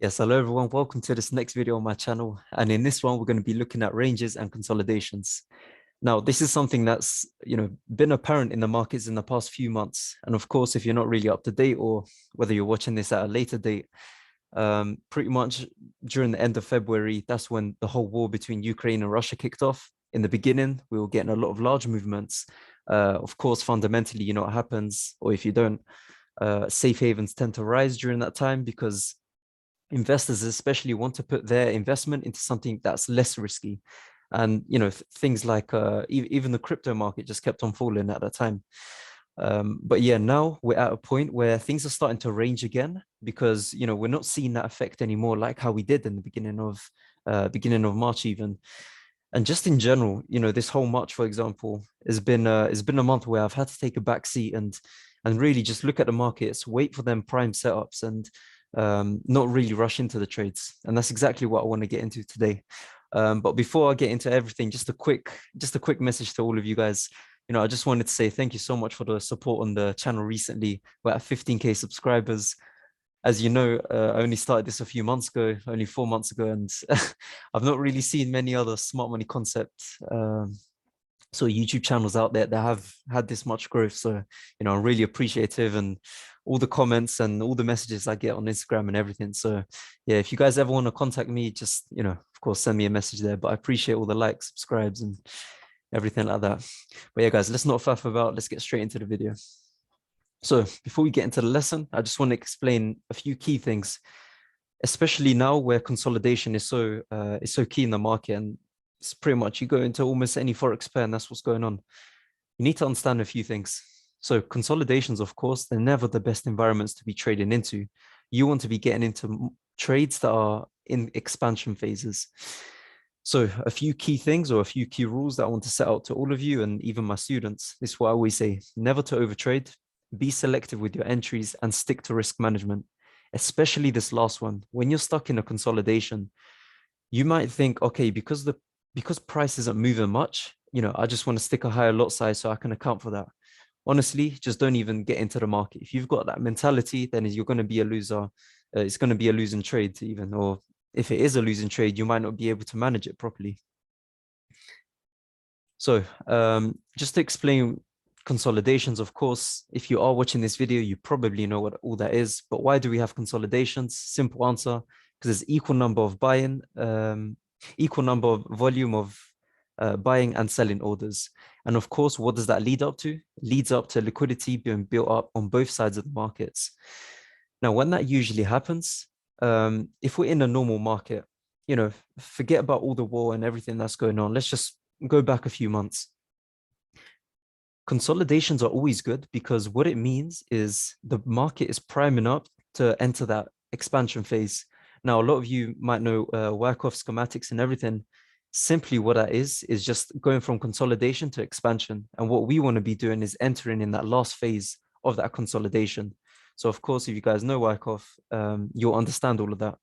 Yes, hello everyone. Welcome to this next video on my channel. And in this one, we're going to be looking at ranges and consolidations. Now, this is something that's, been apparent in the markets in the past few months. And of course, if you're not really up to date or whether you're watching this at a later date, pretty much during the end of February, that's when the whole war between Ukraine and Russia kicked off. In the beginning, we were getting a lot of large movements. Of course, fundamentally, you know what happens, or if you don't, safe havens tend to rise during that time because investors especially want to put their investment into something that's less risky. And things like even the crypto market just kept on falling at that time. But yeah, now we're at a point where things are starting to range again because we're not seeing that effect anymore like how we did in the beginning of March even. And just in general, this whole March, for example, has been a month where I've had to take a back seat and really just look at the markets, wait for them prime setups, and not really rush into the trades. And that's exactly what I want to get into today. But before I get into everything, just a quick message to all of you guys. I just wanted to say thank you so much for the support on the channel recently. We're at 15K subscribers. As you know, I only started this a few months ago, only 4 months ago, and I've not really seen many other smart money concept YouTube channels out there that have had this much growth. So, I'm really appreciative, and all the comments and all the messages I get on Instagram and everything. So yeah, if you guys ever want to contact me, just, of course, send me a message there. But I appreciate all the likes, subscribes, and everything like that. But yeah, guys, let's not faff about. Let's get straight into the video. So before we get into the lesson, I just want to explain a few key things, especially now where consolidation is so key in the market. And it's pretty much you go into almost any Forex pair and that's what's going on. You need to understand a few things. So consolidations, of course, they're never the best environments to be trading into. You want to be getting into trades that are in expansion phases. So a few key things or a few key rules that I want to set out to all of you and even my students. This is what I always say: never to overtrade, be selective with your entries, and stick to risk management, especially this last one. When you're stuck in a consolidation, you might think, okay, because price isn't moving much, I just want to stick a higher lot size so I can account for that. Honestly, just don't even get into the market. If you've got that mentality, then you're going to be a loser. It's going to be a losing trade even, or if it is a losing trade, you might not be able to manage it properly. So just to explain consolidations, of course, if you are watching this video, you probably know what all that is. But why do we have consolidations? Simple answer: because there's equal number of buying, equal number of volume of buying and selling orders. And of course, what does that lead up to? It leads up to liquidity being built up on both sides of the markets. Now, when that usually happens, if we're in a normal market, forget about all the war and everything that's going on. Let's just go back a few months. Consolidations are always good because what it means is the market is priming up to enter that expansion phase. Now, a lot of you might know Wyckoff schematics and everything. Simply what that is just going from consolidation to expansion. And what we want to be doing is entering in that last phase of that consolidation. So of course, if you guys know Wyckoff, you'll understand all of that.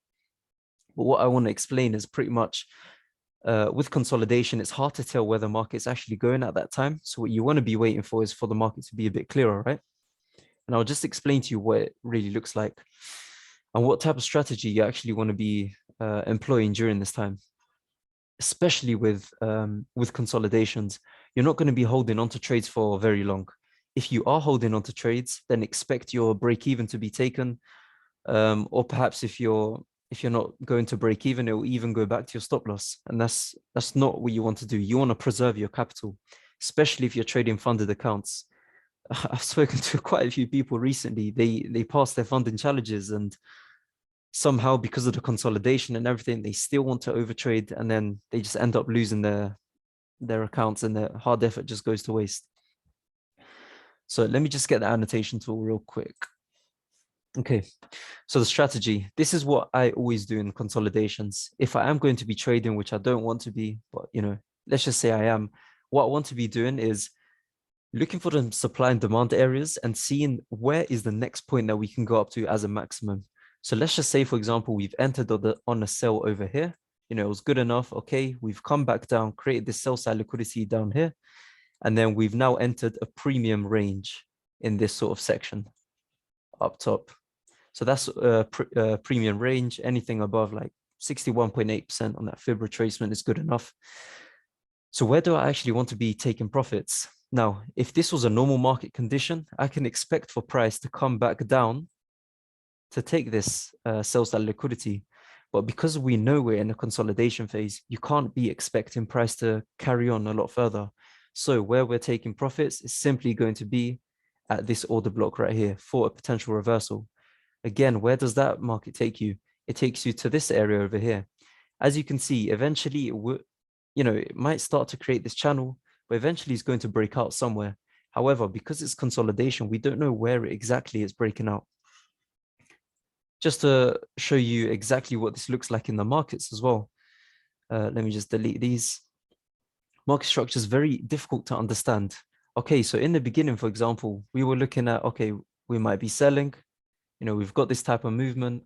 But what I want to explain is pretty much with consolidation, it's hard to tell where the market's actually going at that time. So what you want to be waiting for is for the market to be a bit clearer, right? And I'll just explain to you what it really looks like and what type of strategy you actually want to be employing during this time. Especially with consolidations, you're not going to be holding on to trades for very long. If you are holding on to trades, then expect your break even to be taken, or perhaps if you're not going to break even, it will even go back to your stop loss, and that's not what you want to do. You want to preserve your capital, especially if you're trading funded accounts. I've spoken to quite a few people recently. They passed their funding challenges, and somehow because of the consolidation and everything, they still want to overtrade, and then they just end up losing their accounts, and their hard effort just goes to waste. So let me just get the annotation tool real quick. Okay, so the strategy, this is what I always do in consolidations. If I am going to be trading, which I don't want to be, but let's just say I am, what I want to be doing is looking for the supply and demand areas and seeing where is the next point that we can go up to as a maximum. So let's just say, for example, we've entered on a sell over here. It was good enough. Okay, we've come back down, created this sell side liquidity down here. And then we've now entered a premium range in this sort of section up top. So that's premium range. Anything above like 61.8% on that fib retracement is good enough. So where do I actually want to be taking profits? Now, if this was a normal market condition, I can expect for price to come back down to take this sell side liquidity. But because we know we're in a consolidation phase, you can't be expecting price to carry on a lot further. So where we're taking profits is simply going to be at this order block right here for a potential reversal. Again, where does that market take you? It takes you to this area over here. As you can see, eventually it will, it might start to create this channel, but eventually it's going to break out somewhere. However, because it's consolidation, we don't know where it exactly is breaking out. Just to show you exactly what this looks like in the markets as well. Let me just delete these. Market structure is very difficult to understand. Okay, so in the beginning, for example, we were looking at, okay, we might be selling, we've got this type of movement.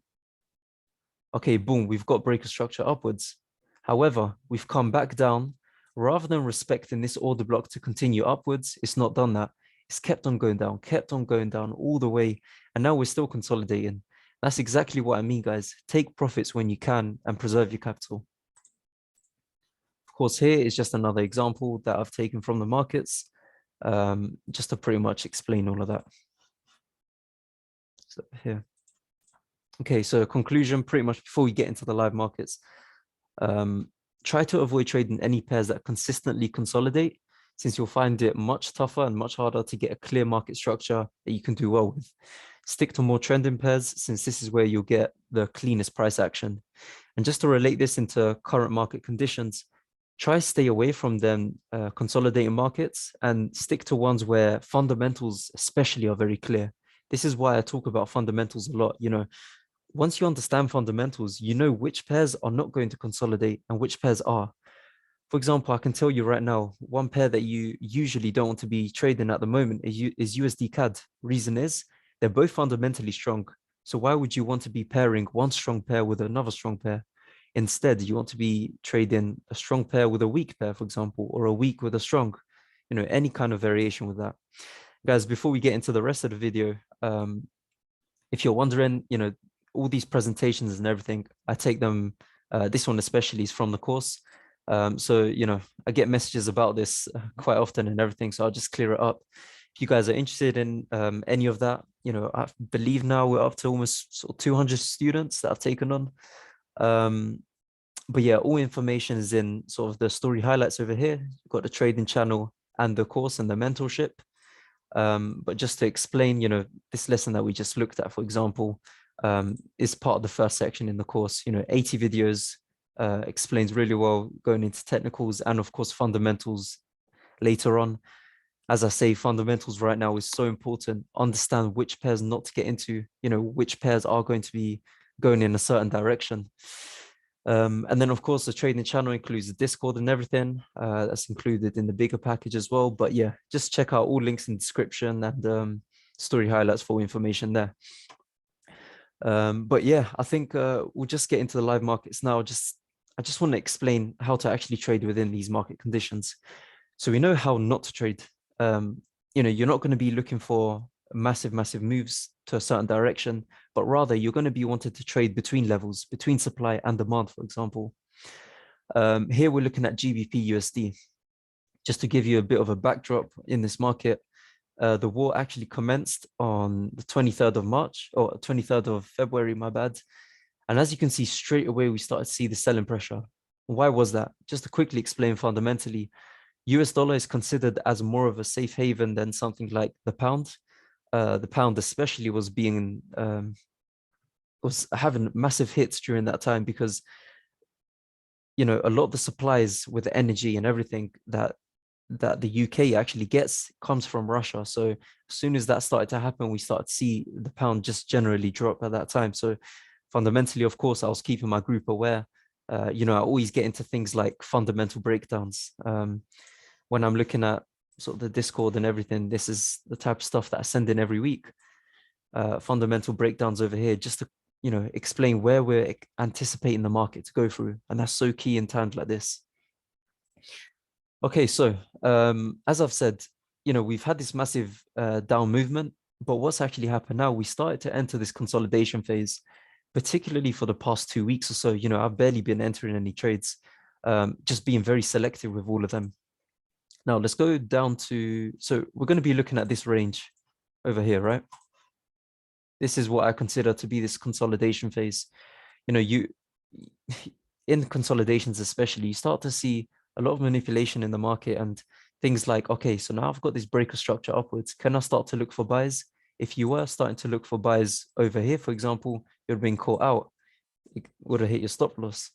Okay, boom, we've got breaker structure upwards. However, we've come back down. Rather than respecting this order block to continue upwards, it's not done that. It's kept on going down all the way. And now we're still consolidating. That's exactly what I mean, guys. Take profits when you can and preserve your capital. Of course, here is just another example that I've taken from the markets, just to pretty much explain all of that. So here. Okay, so conclusion, pretty much before we get into the live markets, try to avoid trading any pairs that consistently consolidate, since you'll find it much tougher and much harder to get a clear market structure that you can do well with. Stick to more trending pairs, since this is where you'll get the cleanest price action. And just to relate this into current market conditions, try stay away from them consolidating markets and stick to ones where fundamentals especially are very clear. This is why I talk about fundamentals a lot. Once you understand fundamentals, you know which pairs are not going to consolidate and which pairs are. For example, I can tell you right now, one pair that you usually don't want to be trading at the moment is USD CAD. Reason is, they're both fundamentally strong. So why would you want to be pairing one strong pair with another strong pair? Instead, you want to be trading a strong pair with a weak pair, for example, or a weak with a strong, any kind of variation with that. Guys, before we get into the rest of the video, if you're wondering, all these presentations and everything, I take them, this one especially is from the course. So, I get messages about this quite often and everything, so I'll just clear it up. If you guys are interested in any of that, I believe now we're up to almost sort of 200 students that I've taken on. But yeah, all information is in sort of the story highlights over here. You've got the trading channel and the course and the mentorship. But just to explain, this lesson that we just looked at, for example, is part of the first section in the course. 80 videos, explains really well going into technicals and of course fundamentals later on. As I say, fundamentals right now is so important. Understand which pairs not to get into, which pairs are going to be going in a certain direction. And then of course the trading channel includes the Discord and everything, that's included in the bigger package as well. But yeah, just check out all links in the description and story highlights for information there. But yeah, I think we'll just get into the live markets now. I just want to explain how to actually trade within these market conditions. So we know how not to trade. You're not going to be looking for massive moves to a certain direction, but rather you're going to be wanted to trade between levels, between supply and demand, for example. Here we're looking at GBP USD. Just to give you a bit of a backdrop in this market, the war actually commenced on the 23rd of March, or 23rd of February, my bad. And as you can see, straight away, we started to see the selling pressure. Why was that? Just to quickly explain fundamentally, US dollar is considered as more of a safe haven than something like the pound. The pound especially was having massive hits during that time because, a lot of the supplies with the energy and everything that the UK actually gets comes from Russia. So as soon as that started to happen, we started to see the pound just generally drop at that time. So fundamentally, of course, I was keeping my group aware. I always get into things like fundamental breakdowns. When I'm looking at sort of the Discord and everything, this is the type of stuff that I send in every week. Fundamental breakdowns over here, just to, explain where we're anticipating the market to go through. And that's so key in times like this. Okay, so as I've said, we've had this massive down movement, But what's actually happened now, we started to enter this consolidation phase, particularly for the past 2 weeks or so. I've barely been entering any trades, just being very selective with all of them. Now let's go down to, so we're going to be looking at this range over here, right? This is what I consider to be this consolidation phase. You in consolidations especially, you start to see a lot of manipulation in the market and things like, okay, so now I've got this breaker structure upwards. Can I start to look for buys? If you were starting to look for buys over here, for example, you're being caught out, it would have hit your stop loss.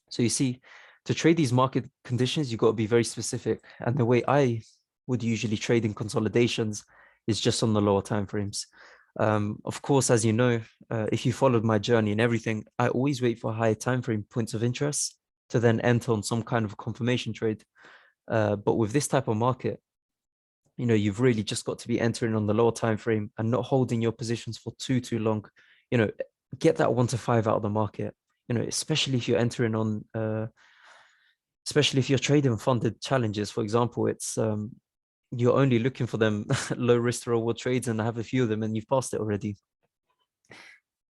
So you see, to trade these market conditions, you've got to be very specific. And the way I would usually trade in consolidations is just on the lower time frames. Of course, as you know, if you followed my journey and everything, I always wait for higher time frame points of interest to then enter on some kind of confirmation trade. But with this type of market, you've really just got to be entering on the lower time frame and not holding your positions for too long. Get that 1 to 5 out of the market. Especially if you're entering on, especially if you're trading funded challenges. For example, it's you're only looking for them low risk to reward trades, and I have a few of them, and you've passed it already.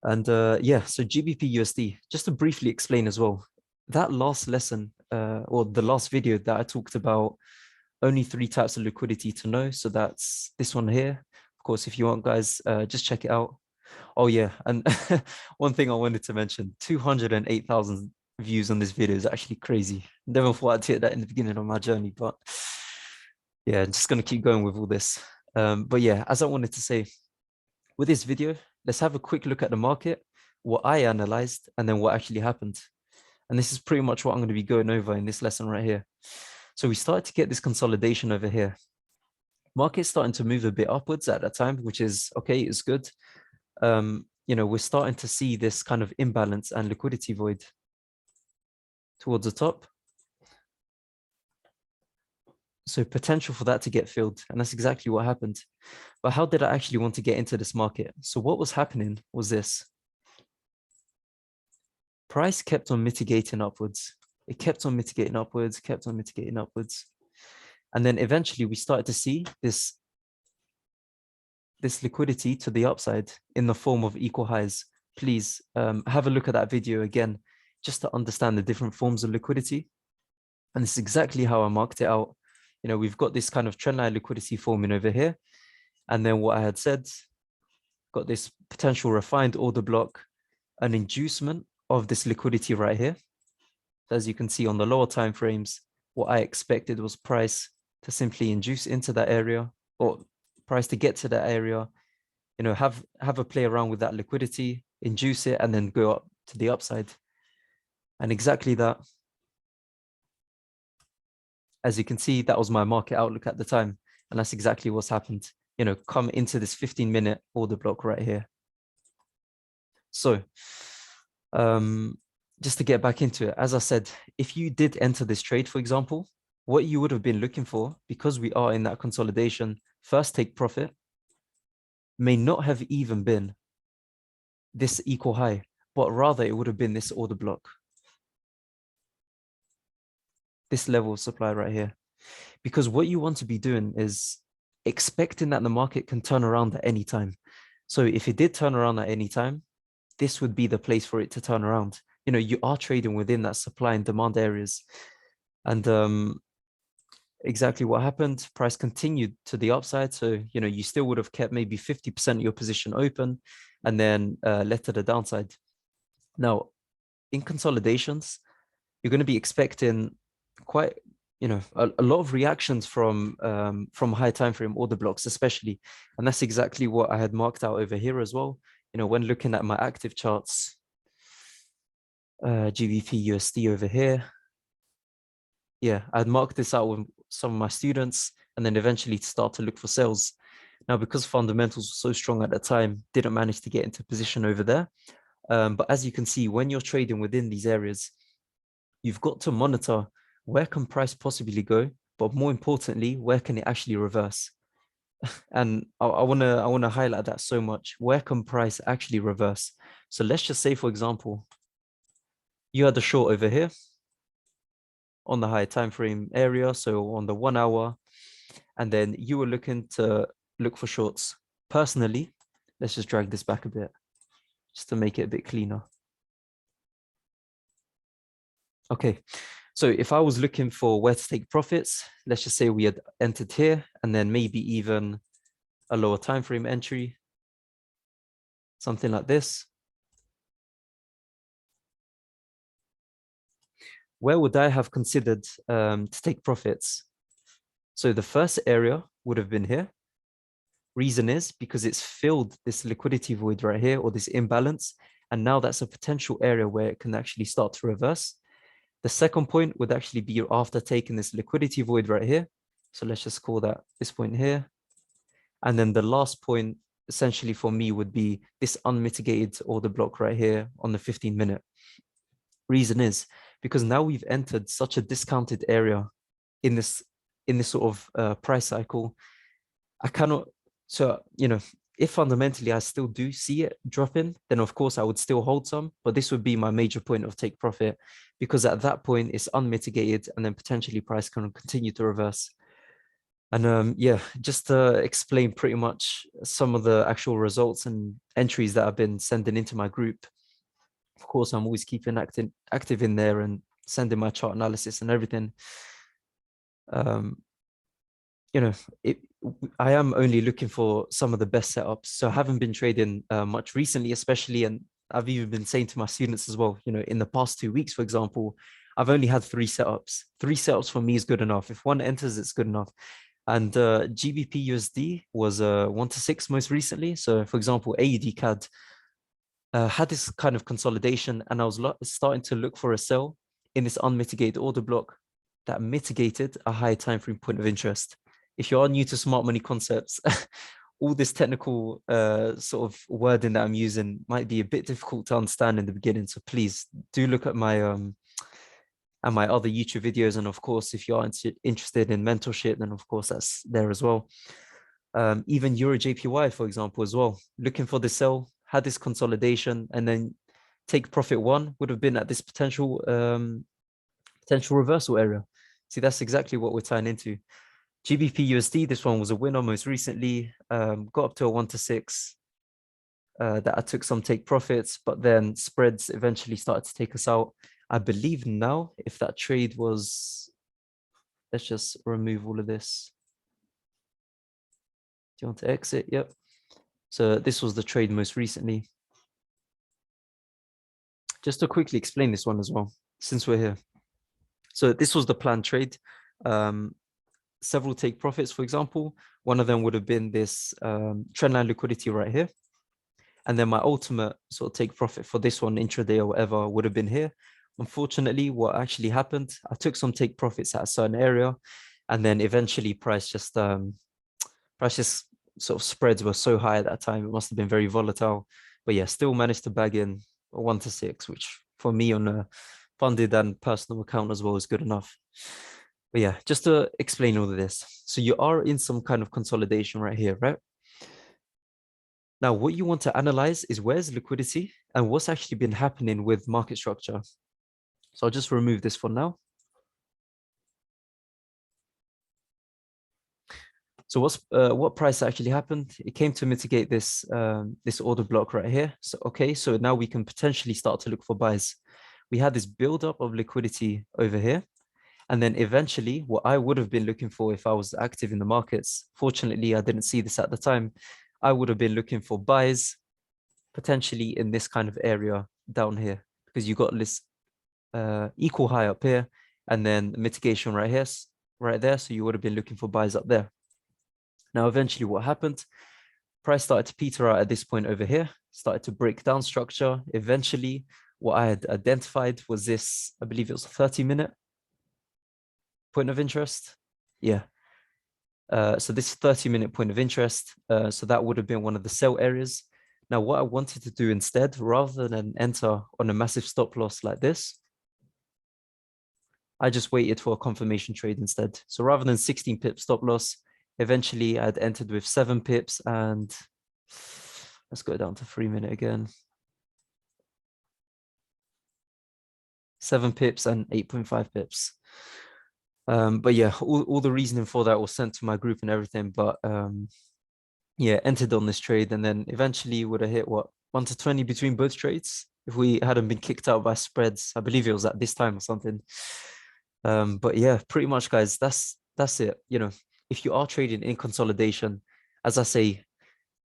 And yeah, so GBP USD, just to briefly explain as well, that last lesson, or the last video that I talked about, only 3 types of liquidity to know. So that's this one here. Of course, if you want, guys, just check it out. Oh yeah, and one thing I wanted to mention, 208,000 views on this video is actually crazy. Never thought I'd hit that in the beginning of my journey, but yeah, I'm just gonna keep going with all this. But yeah, as I wanted to say, with this video, let's have a quick look at the market, what I analyzed, and then what actually happened. And this is pretty much what I'm going to be going over in this lesson right here. So we started to get this consolidation over here. Market's starting to move a bit upwards at that time, which is okay, it's good. We're starting to see this kind of imbalance and liquidity void towards the top. So potential for that to get filled. And that's exactly what happened. But how did I actually want to get into this market? So what was happening was this. Price kept on mitigating upwards. It kept on mitigating upwards, kept on mitigating upwards. And then eventually we started to see this liquidity to the upside in the form of equal highs. Please have a look at that video again, just to understand the different forms of liquidity. And this is exactly how I marked it out. We've got this kind of trendline liquidity forming over here. And then what I had said, got this potential refined order block, an inducement of this liquidity right here. So as you can see on the lower time frames, what I expected was price to simply induce into that area, or price to get to that area, have a play around with that liquidity, induce it, and then go up to the upside. And exactly that. As you can see, that was my market outlook at the time. And that's exactly what's happened. Come into this 15-minute order block right here. So just to get back into it, as I said, if you did enter this trade, for example, what you would have been looking for, because we are in that consolidation, first take profit, may not have even been this equal high, but rather it would have been this order block. This level of supply right here. Because what you want to be doing is expecting that the market can turn around at any time. So if it did turn around at any time, this would be the place for it to turn around. You are trading within that supply and demand areas. And exactly what happened, price continued to the upside. So, you still would have kept maybe 50% of your position open and then left to the downside. Now, in consolidations, you're going to be expecting quite, a lot of reactions from high time frame order blocks, especially. And that's exactly what I had marked out over here as well. When looking at my active charts, GBP USD over here. Yeah, I'd marked this out with some of my students and then eventually start to look for sales. Now, because fundamentals were so strong at the time, didn't manage to get into position over there. But as you can see, when you're trading within these areas, you've got to monitor where can price possibly go, but more importantly, where can it actually reverse? And I wanna highlight that so much. Where can price actually reverse? So let's just say, for example, you had a short over here on the high time frame area, so on the 1 hour, and then you were looking to look for shorts personally, let's just drag this back a bit just to make it a bit cleaner. Okay, so if I was looking for where to take profits, let's just say we had entered here and then maybe even a lower time frame entry, something like this. Where would I have considered to take profits? So the first area would have been here. Reason is because it's filled this liquidity void right here, or this imbalance. And now that's a potential area where it can actually start to reverse. The second point would actually be after taking this liquidity void right here. So let's just call that this point here. And then the last point essentially for me would be this unmitigated order block right here on the 15-minute. Reason is because now we've entered such a discounted area in this sort of price cycle. I cannot, so, you know, if fundamentally I still do see it dropping, then of course I would still hold some, but this would be my major point of take profit, because at that point it's unmitigated and then potentially price can continue to reverse. And yeah, just to explain pretty much some of the actual results and entries that I've been sending into my group. Of course, I'm always keeping active in there and sending my chart analysis and everything. You know, I am only looking for some of the best setups. So I haven't been trading much recently, especially, and I've even been saying to my students as well, you know, in the past 2 weeks, for example, I've only had 3 setups. 3 setups for me is good enough. If one enters, it's good enough. And GBP USD was 1 to 6 most recently. So for example, AUD CAD had this kind of consolidation, and I was starting to look for a sell in this unmitigated order block that mitigated a high time frame point of interest. If you are new to smart money concepts, all this technical sort of wording that I'm using might be a bit difficult to understand in the beginning. So please do look at my other YouTube videos. And of course, if you are interested in mentorship, then of course that's there as well. Even Euro JPY, for example, as well, looking for the sell, had this consolidation, and then take profit one would have been at this potential reversal area. See, that's exactly what we're tying into. GBP USD, this one was a winner most recently, got up to a 1 to 6 that I took some take profits, but then spreads eventually started to take us out. I believe now, if that trade was, let's just remove all of this. Do you want to exit? Yep. So this was the trade most recently. Just to quickly explain this one as well, since we're here. So this was the planned trade. Several take profits, for example. One of them would have been this trendline liquidity right here. And then my ultimate sort of take profit for this one, intraday or whatever, would have been here. Unfortunately, what actually happened, I took some take profits at a certain area, and then eventually price just sort of spreads were so high at that time, it must have been very volatile. But yeah, still managed to bag in a 1 to 6, which for me on a funded and personal account as well is good enough. But yeah, just to explain all of this. So you are in some kind of consolidation right here, right? Now, what you want to analyze is where's liquidity and what's actually been happening with market structure. So I'll just remove this for now. So what price actually happened? It came to mitigate this this order block right here. So okay, so now we can potentially start to look for buys. We had this buildup of liquidity over here. And then eventually, what I would have been looking for if I was active in the markets, fortunately, I didn't see this at the time. I would have been looking for buys potentially in this kind of area down here, because you got this equal high up here and then mitigation right here, right there. So you would have been looking for buys up there. Now, eventually what happened? Price started to peter out at this point over here, started to break down structure. Eventually, what I had identified was this, I believe it was a 30-minute point of interest. Yeah. So this 30-minute point of interest, so that would have been one of the sell areas. Now, what I wanted to do instead, rather than enter on a massive stop loss like this, I just waited for a confirmation trade instead. So rather than 16 pips stop loss, eventually I'd entered with 7 pips, and let's go down to 3-minute again. 7 pips and 8.5 pips. But yeah, all the reasoning for that was sent to my group and everything. But yeah, entered on this trade, and then eventually would have hit what, 1 to 20 between both trades if we hadn't been kicked out by spreads. I believe it was at this time or something. But yeah, pretty much, guys, that's it. If you are trading in consolidation, as I say,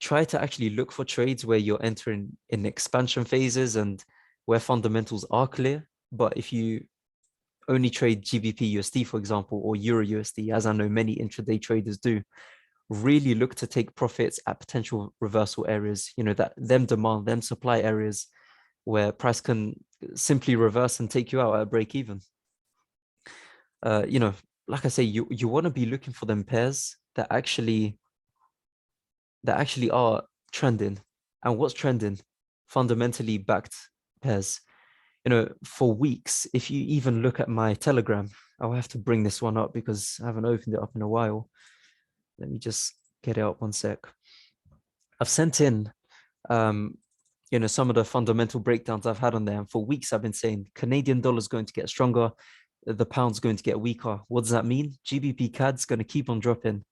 try to actually look for trades where you're entering in expansion phases and where fundamentals are clear. But if you only trade GBP USD, for example, or Euro USD, as I know many intraday traders do, really look to take profits at potential reversal areas, that them demand, them supply areas where price can simply reverse and take you out at a break even. uh, you know, like I say, you want to be looking for them pairs that actually are trending. And what's trending? Fundamentally backed pairs. For weeks, if you even look at my Telegram, I'll have to bring this one up because I haven't opened it up in a while. Let me just get it up 1 sec. I've sent in some of the fundamental breakdowns I've had on there. And for weeks, I've been saying Canadian dollar is going to get stronger, the pound's going to get weaker. What does that mean? GBP CAD's going to keep on dropping.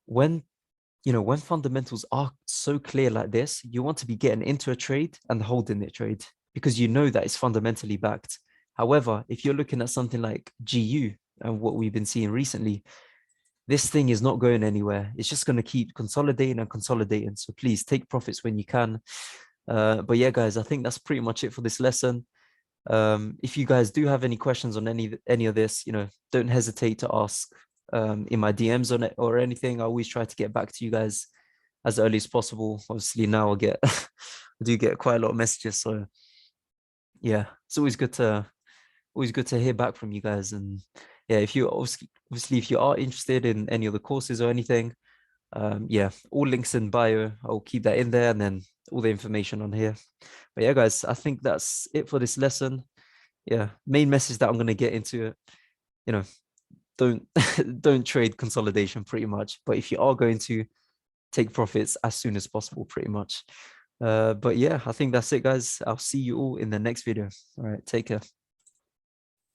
When fundamentals are so clear like this, you want to be getting into a trade and holding it trade because you know that it's fundamentally backed. However, if you're looking at something like GU and what we've been seeing recently, this thing is not going anywhere. It's just going to keep consolidating and consolidating. So please take profits when you can. But yeah, guys, I think that's pretty much it for this lesson. If you guys do have any questions on any of this, don't hesitate to ask in my DMs on it or anything. I always try to get back to you guys as early as possible. Obviously, now I do get quite a lot of messages, so yeah, it's always good to hear back from you guys. And yeah, if you obviously if you are interested in any of the courses or anything, yeah, all links in bio. I'll keep that in there, and then all the information on here. But yeah, guys, I think that's it for this lesson. Yeah, main message that I'm going to get into it, you know, don't don't trade consolidation pretty much. But if you are going to, take profits as soon as possible, pretty much. But yeah, I think that's it, guys. I'll see you all in the next video. All right, take care.